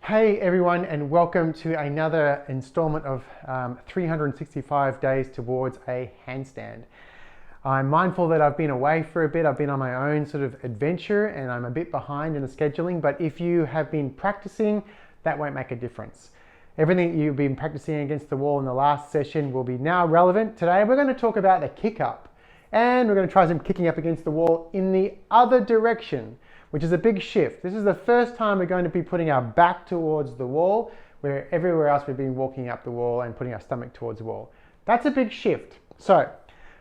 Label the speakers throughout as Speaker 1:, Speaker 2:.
Speaker 1: Hey everyone, and welcome to another installment of 365 days towards a handstand. I'm mindful that I've been away for a bit. I've been on my own sort of adventure and I'm a bit behind in the scheduling, but if you have been practicing, that won't make a difference. Everything you've been practicing against the wall in the last session will be now relevant. Today we're going to talk about the kick up, and we're going to try some kicking up against the wall in the other direction, which is a big shift. This is the first time we're going to be putting our back towards the wall, where everywhere else we've been walking up the wall and putting our stomach towards the wall. That's a big shift. So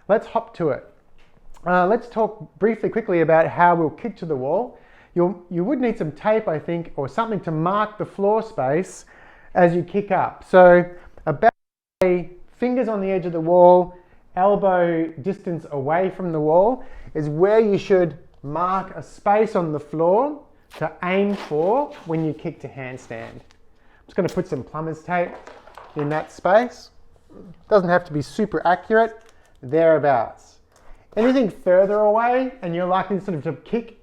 Speaker 1: let's hop to it. Let's talk briefly, quickly about how we'll kick to the wall. You would need some tape, I think, or something to mark the floor space as you kick up. So about fingers on the edge of the wall, elbow distance away from the wall is where you should mark a space on the floor to aim for when you kick to handstand. I'm just going to put some plumber's tape in that space. Doesn't have to be super accurate, thereabouts. Anything further away and you're likely sort of to kick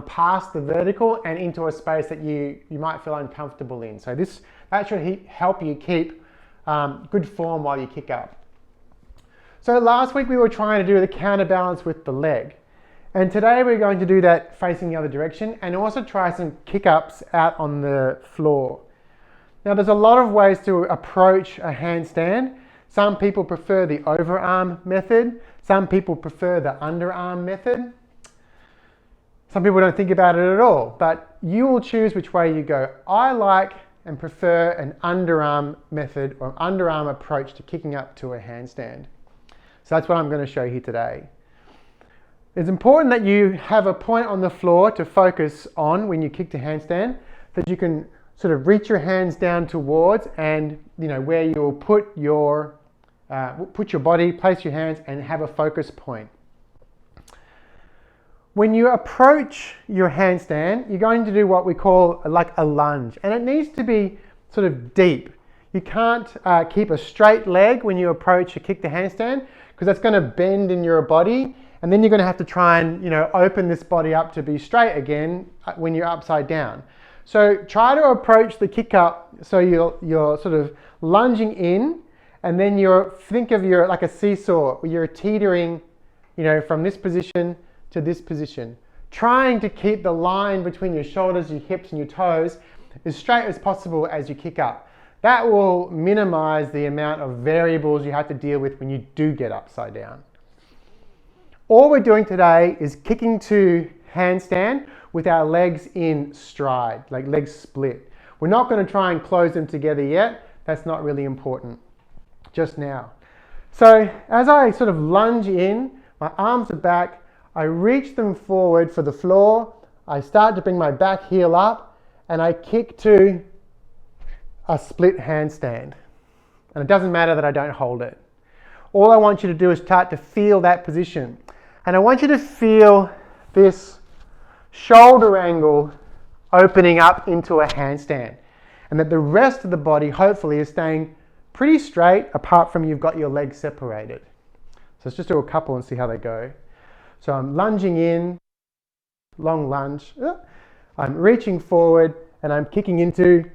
Speaker 1: past the vertical and into a space that you might feel uncomfortable in. So that should help you keep good form while you kick up. So last week we were trying to do the counterbalance with the leg. And today we're going to do that facing the other direction and also try some kick-ups out on the floor. Now there's a lot of ways to approach a handstand. Some people prefer the overarm method. Some people prefer the underarm method. Some people don't think about it at all, but you will choose which way you go. I like and prefer an underarm method or underarm approach to kicking up to a handstand. So that's what I'm going to show you today. It's important that you have a point on the floor to focus on when you kick to handstand, that you can sort of reach your hands down towards, and where you'll put your body, place your hands and have a focus point. When you approach your handstand, you're going to do what we call like a lunge, and it needs to be sort of deep. You can't keep a straight leg when you approach a kick to handstand, because that's going to bend in your body. And then you're going to have to try and open this body up to be straight again when you're upside down. So try to approach the kick up so you're sort of lunging in, and then think of your like a seesaw where you're teetering, from this position to this position, trying to keep the line between your shoulders, your hips, and your toes as straight as possible as you kick up. That will minimize the amount of variables you have to deal with when you do get upside down. All we're doing today is kicking to handstand with our legs in stride, like legs split. We're not going to try and close them together yet. That's not really important just now. So as I sort of lunge in, my arms are back, I reach them forward for the floor, I start to bring my back heel up, and I kick to a split handstand. And it doesn't matter that I don't hold it. All I want you to do is start to feel that position. And I want you to feel this shoulder angle opening up into a handstand, and that the rest of the body hopefully is staying pretty straight apart from you've got your legs separated. So let's just do a couple and see how they go. So I'm lunging in, long lunge. I'm reaching forward and I'm kicking into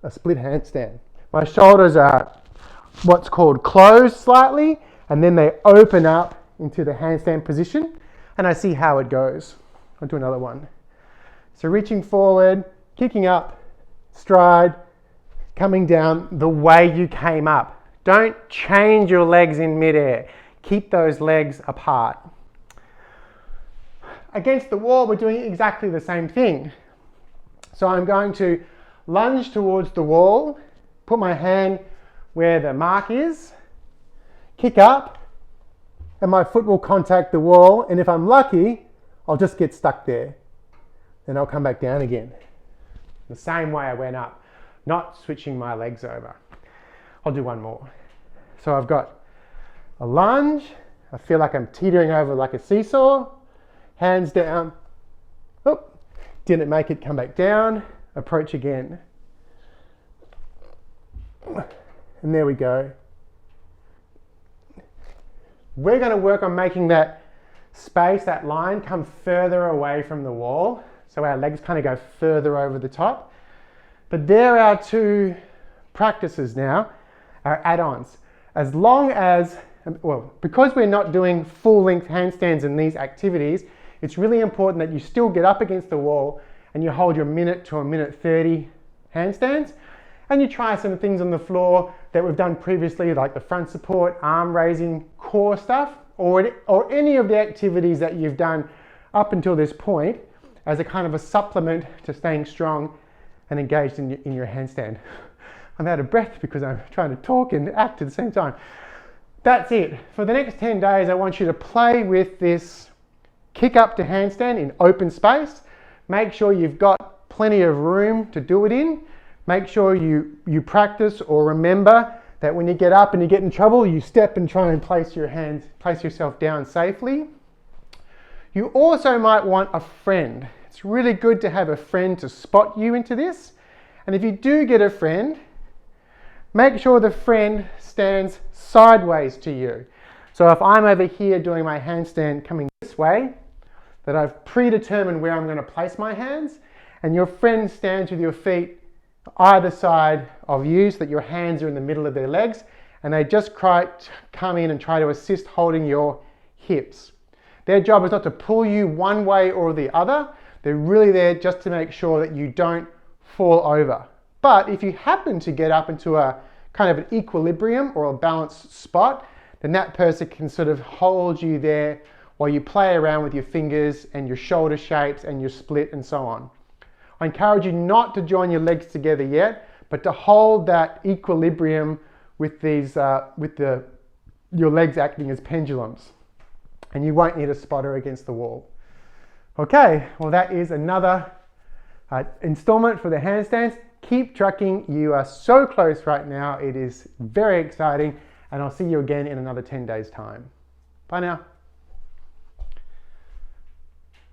Speaker 1: a split handstand. My shoulders are what's called closed slightly, and then they open up into the handstand position, and I see how it goes. I'll do another one. So reaching forward, kicking up, stride, coming down the way you came up. Don't change your legs in midair. Keep those legs apart. Against the wall, we're doing exactly the same thing. So I'm going to lunge towards the wall, put my hand where the mark is, kick up, and my foot will contact the wall, and if I'm lucky, I'll just get stuck there. Then I'll come back down again. The same way I went up, not switching my legs over. I'll do one more. So I've got a lunge, I feel like I'm teetering over like a seesaw, hands down, didn't make it, come back down, approach again. And there we go. We're going to work on making that space, that line, come further away from the wall. So our legs kind of go further over the top. But there are two practices now, our add-ons. As long as, well, because we're not doing full-length handstands in these activities, it's really important that you still get up against the wall and you hold your minute to a minute 30 handstands, and you try some things on the floor that we've done previously, like the front support, arm raising, core stuff, or any of the activities that you've done up until this point as a kind of a supplement to staying strong and engaged in your handstand. I'm out of breath because I'm trying to talk and act at the same time. That's it. For the next 10 days, I want you to play with this kick up to handstand in open space. Make sure you've got plenty of room to do it in. Make sure you practice or remember that when you get up and you get in trouble, you step and try and place yourself down safely. You also might want a friend. It's really good to have a friend to spot you into this. And if you do get a friend, make sure the friend stands sideways to you. So if I'm over here doing my handstand coming this way, that I've predetermined where I'm going to place my hands, and your friend stands with your feet either side of you so that your hands are in the middle of their legs, and they just come in and try to assist holding your hips. Their job is not to pull you one way or the other. They're really there just to make sure that you don't fall over. But if you happen to get up into a kind of an equilibrium or a balanced spot, then that person can sort of hold you there while you play around with your fingers and your shoulder shapes and your split and so on. I encourage you not to join your legs together yet, but to hold that equilibrium with your legs acting as pendulums. And you won't need a spotter against the wall. Okay, well that is another installment for the handstands. Keep trucking. You are so close right now. It is very exciting, and I'll see you again in another 10 days' time. Bye now.